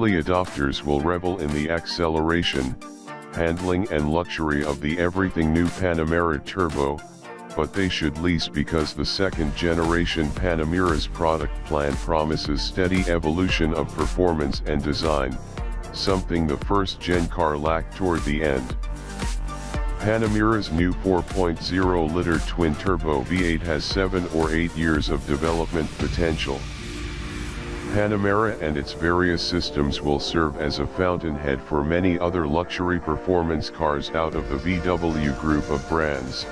Early adopters will revel in the acceleration, handling and luxury of the everything new Panamera Turbo, but they should lease because the second generation Panamera's product plan promises steady evolution of performance and design, something the first gen car lacked toward the end. Panamera's new 4.0-liter twin-turbo V8 has 7 or 8 years of development potential. Panamera and its various systems will serve as a fountainhead for many other luxury performance cars out of the VW group of brands,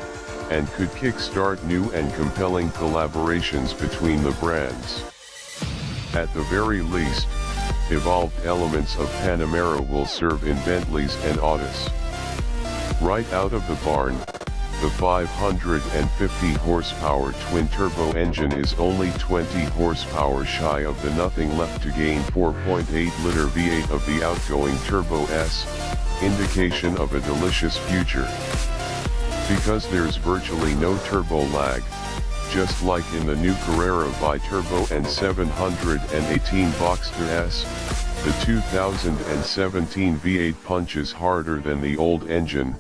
and could kickstart new and compelling collaborations between the brands. At the very least, evolved elements of Panamera will serve in Bentleys and Autis. Right out of the barn, the 550 horsepower twin-turbo engine is only 20 horsepower shy of the nothing left to gain 4.8-liter V8 of the outgoing Turbo S, indication of a delicious future. Because there's virtually no turbo lag, just like in the new Carrera bi-turbo and 718 Boxster S, the 2017 V8 punches harder than the old engine,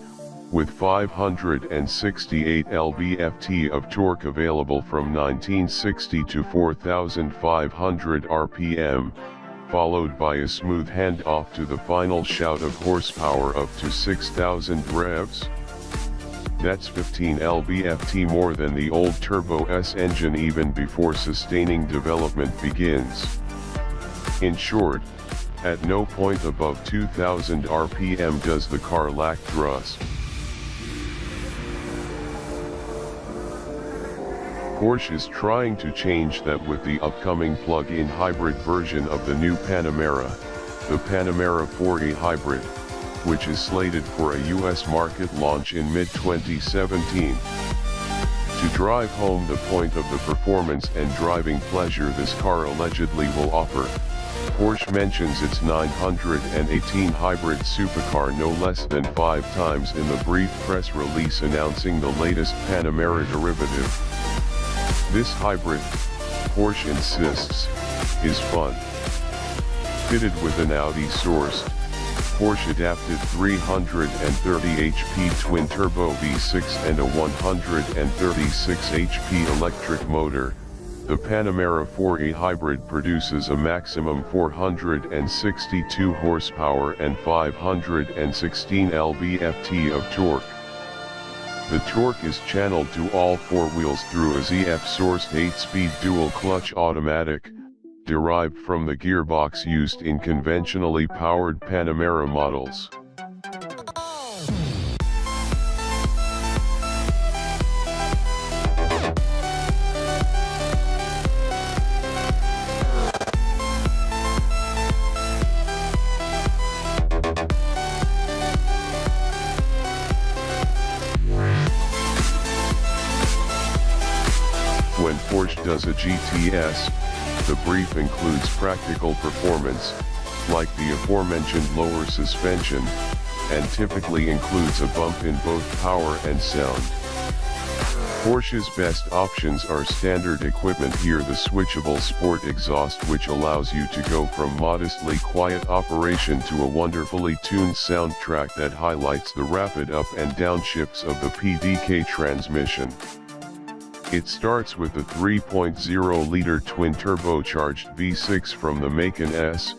with 568 lb-ft of torque available from 1960 to 4,500 rpm, followed by a smooth handoff to the final shout of horsepower up to 6,000 revs. That's 15 lb-ft more than the old Turbo S engine even before sustaining development begins. In short, at no point above 2,000 rpm does the car lack thrust. Porsche is trying to change that with the upcoming plug-in hybrid version of the new Panamera, the Panamera 4e Hybrid, which is slated for a US market launch in mid-2017. To drive home the point of the performance and driving pleasure this car allegedly will offer, Porsche mentions its 918 hybrid supercar no less than 5 times in the brief press release announcing the latest Panamera derivative. This hybrid, Porsche insists, is fun. Fitted with an Audi-sourced, Porsche-adapted 330 HP twin-turbo V6 and a 136 HP electric motor, the Panamera 4e Hybrid produces a maximum 462 horsepower and 516 lb-ft of torque. The torque is channeled to all 4 wheels through a ZF-sourced 8-speed dual-clutch automatic, derived from the gearbox used in conventionally powered Panamera models. When Porsche does a GTS, the brief includes practical performance, like the aforementioned lower suspension, and typically includes a bump in both power and sound. Porsche's best options are standard equipment here, the switchable sport exhaust, which allows you to go from modestly quiet operation to a wonderfully tuned soundtrack that highlights the rapid up and down shifts of the PDK transmission. It starts with the 3.0-liter twin-turbocharged V6 from the Macan S,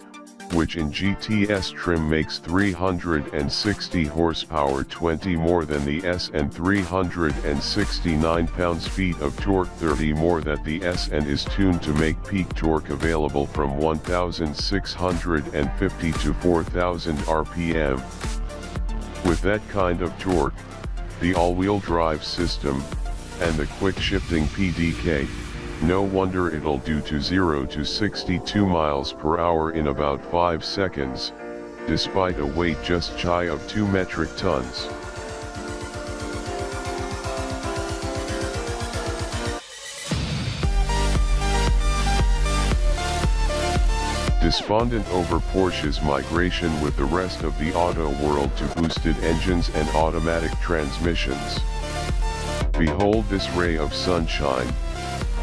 which in GTS trim makes 360 horsepower, 20 more than the S, and 369 pounds-feet of torque, 30 more than the S, and is tuned to make peak torque available from 1,650 to 4,000 RPM. With that kind of torque, the all-wheel drive system, and the quick shifting PDK, no wonder it'll do to 0 to 62 miles per hour in about 5 seconds, despite a weight just shy of 2 metric tons. Despondent over Porsche's migration with the rest of the auto world to boosted engines and automatic transmissions. Behold this ray of sunshine,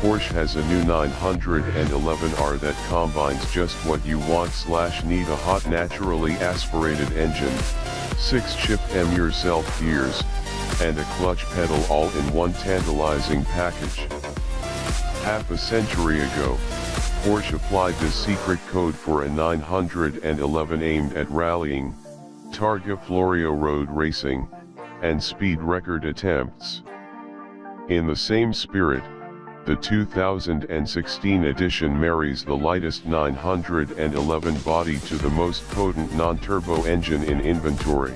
Porsche has a new 911R that combines just what you want/need: a hot naturally aspirated engine, 6-shift yourself gears, and a clutch pedal all in one tantalizing package. Half a century ago, Porsche applied the secret code for a 911 aimed at rallying, Targa Florio road racing, and speed record attempts. In the same spirit, the 2016 edition marries the lightest 911 body to the most potent non-turbo engine in inventory.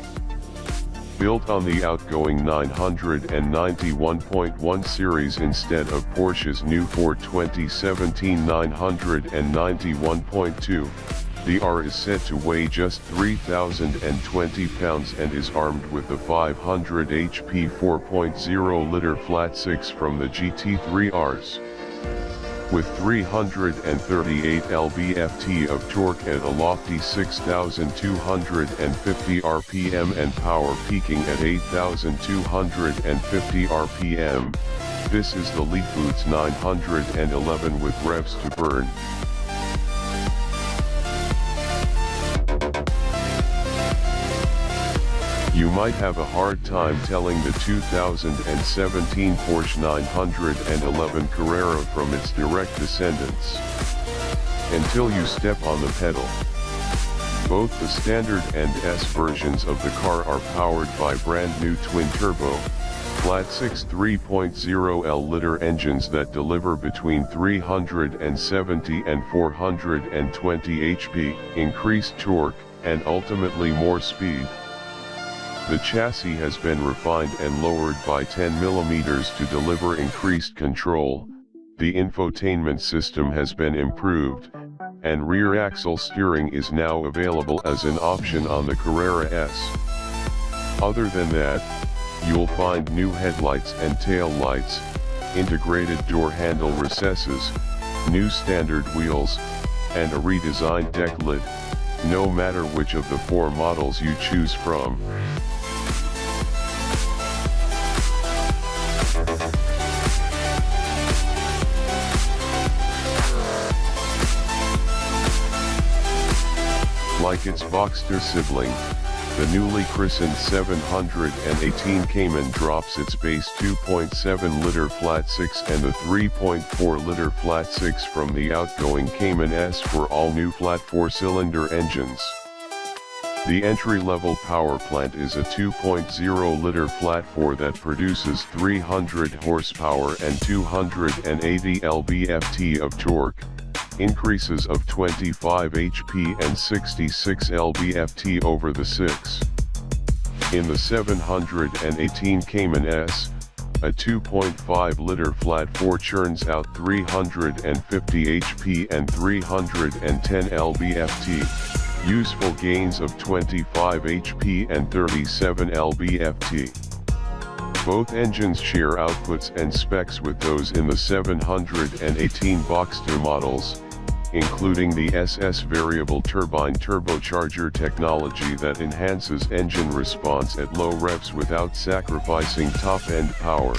Built on the outgoing 991.1 series instead of Porsche's new 2017 991.2, the R is said to weigh just 3,020 pounds and is armed with the 500 HP 4.0-liter flat-six from the GT3 Rs. With 338 lb-ft of torque at a lofty 6,250 rpm and power peaking at 8,250 rpm, this is the Leafboots 911 with revs to burn. You might have a hard time telling the 2017 Porsche 911 Carrera from its direct descendants, until you step on the pedal. Both the standard and S versions of the car are powered by brand new twin-turbo, flat-six 3.0L engines that deliver between 370 and 420 HP, increased torque, and ultimately more speed. The chassis has been refined and lowered by 10 mm to deliver increased control, the infotainment system has been improved, and rear axle steering is now available as an option on the Carrera S. Other than that, you'll find new headlights and tail lights, integrated door handle recesses, new standard wheels, and a redesigned deck lid, no matter which of the four models you choose from. Like its Boxster sibling, the newly christened 718 Cayman drops its base 2.7-liter flat-six and the 3.4-liter flat-six from the outgoing Cayman S for all-new flat four-cylinder engines. The entry-level power plant is a 2.0-liter flat-four that produces 300 horsepower and 280 lb-ft of torque, increases of 25 HP and 66 lb-ft over the 6. In the 718 Cayman S, a 2.5-liter flat-four churns out 350 HP and 310 lb-ft, useful gains of 25 HP and 37 lb-ft. Both engines share outputs and specs with those in the 718 Boxster models, including the SS variable turbine turbocharger technology that enhances engine response at low revs without sacrificing top-end power.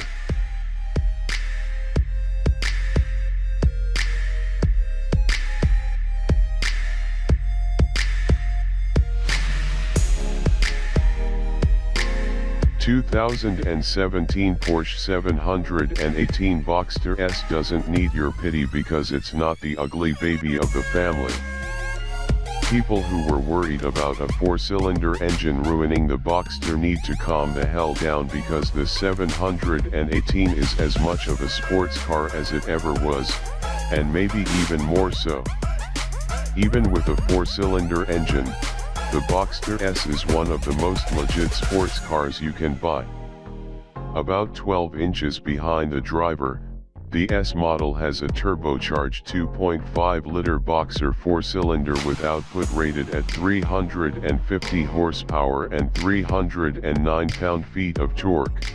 The 2017 Porsche 718 Boxster S doesn't need your pity because it's not the ugly baby of the family. People who were worried about a four-cylinder engine ruining the Boxster need to calm the hell down because the 718 is as much of a sports car as it ever was, and maybe even more so. Even with a four-cylinder engine, the Boxster S is one of the most legit sports cars you can buy. About 12 inches behind the driver, the S model has a turbocharged 2.5-liter Boxer four-cylinder with output rated at 350 horsepower and 309 pound-feet of torque.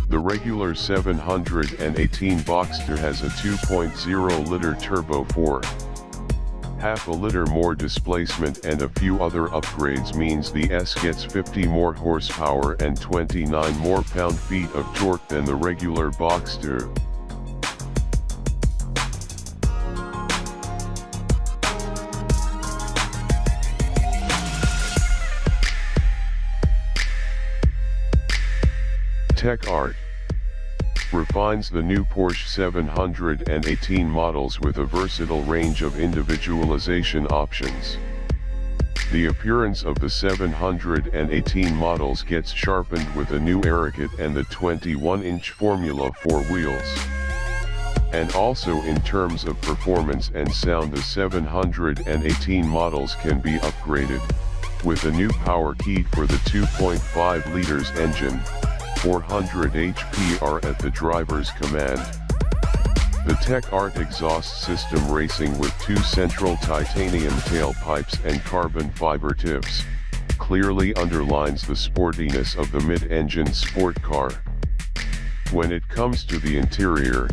The regular 718 Boxster has a 2.0-liter turbo 4. Half a liter more displacement and a few other upgrades means the S gets 50 more horsepower and 29 more pound-feet of torque than the regular Boxster. Tech Art refines the new Porsche 718 models with a versatile range of individualization options. The appearance of the 718 models gets sharpened with a new airkit and the 21-inch Formula 4 wheels. And also in terms of performance and sound, the 718 models can be upgraded, with a new power key for the 2.5 liters engine. 400 HP are at the driver's command. The Tech Art exhaust system, racing with two central titanium tailpipes and carbon fiber tips, clearly underlines the sportiness of the mid-engine sport car. When it comes to the interior,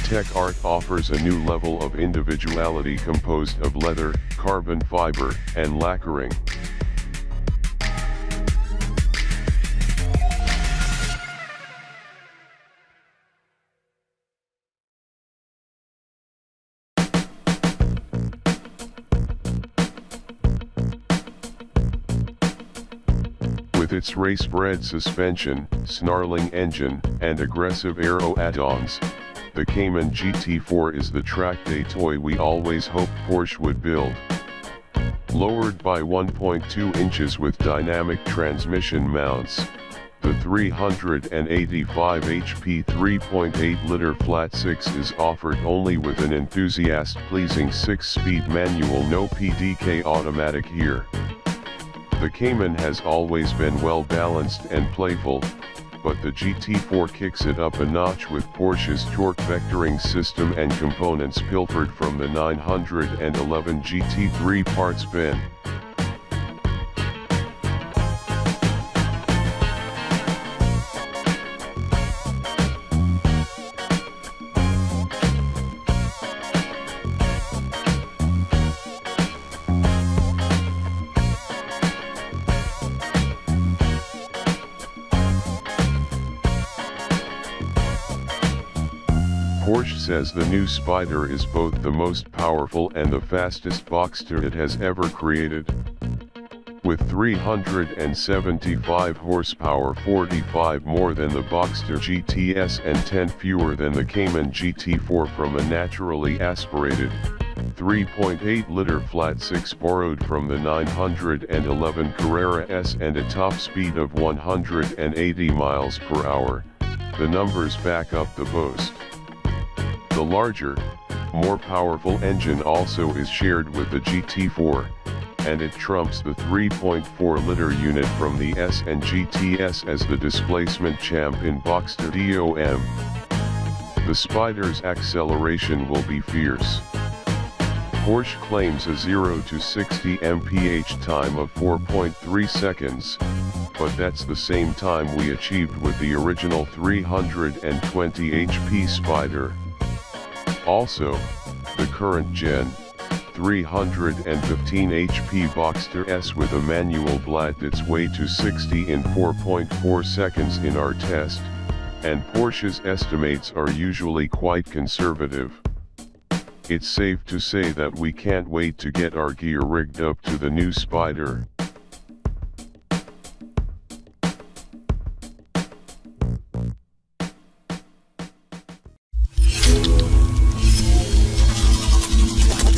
Tech Art offers a new level of individuality composed of leather, carbon fiber, and lacquering. With its race-bred suspension, snarling engine, and aggressive aero add-ons, the Cayman GT4 is the track day toy we always hoped Porsche would build. Lowered by 1.2 inches with dynamic transmission mounts, the 385 HP 3.8-liter flat six is offered only with an enthusiast-pleasing 6-speed manual, no PDK automatic here. The Cayman has always been well balanced and playful, but the GT4 kicks it up a notch with Porsche's torque vectoring system and components pilfered from the 911 GT3 parts bin. Porsche says the new Spyder is both the most powerful and the fastest Boxster it has ever created. With 375 horsepower, 45 more than the Boxster GTS and 10 fewer than the Cayman GT4 from a naturally aspirated 3.8-liter flat six borrowed from the 911 Carrera S and a top speed of 180 miles per hour, the numbers back up the boast. The larger, more powerful engine also is shared with the GT4, and it trumps the 3.4-liter unit from the S and GTS as the displacement champ in Boxster DOM. The Spyder's acceleration will be fierce. Porsche claims a 0 to 60 mph time of 4.3 seconds, but that's the same time we achieved with the original 320 HP Spyder. Also, the current Gen 315 HP Boxster S with a manual bladded its way to 60 in 4.4 seconds in our test, and Porsche's estimates are usually quite conservative. It's safe to say that we can't wait to get our gear rigged up to the new Spyder.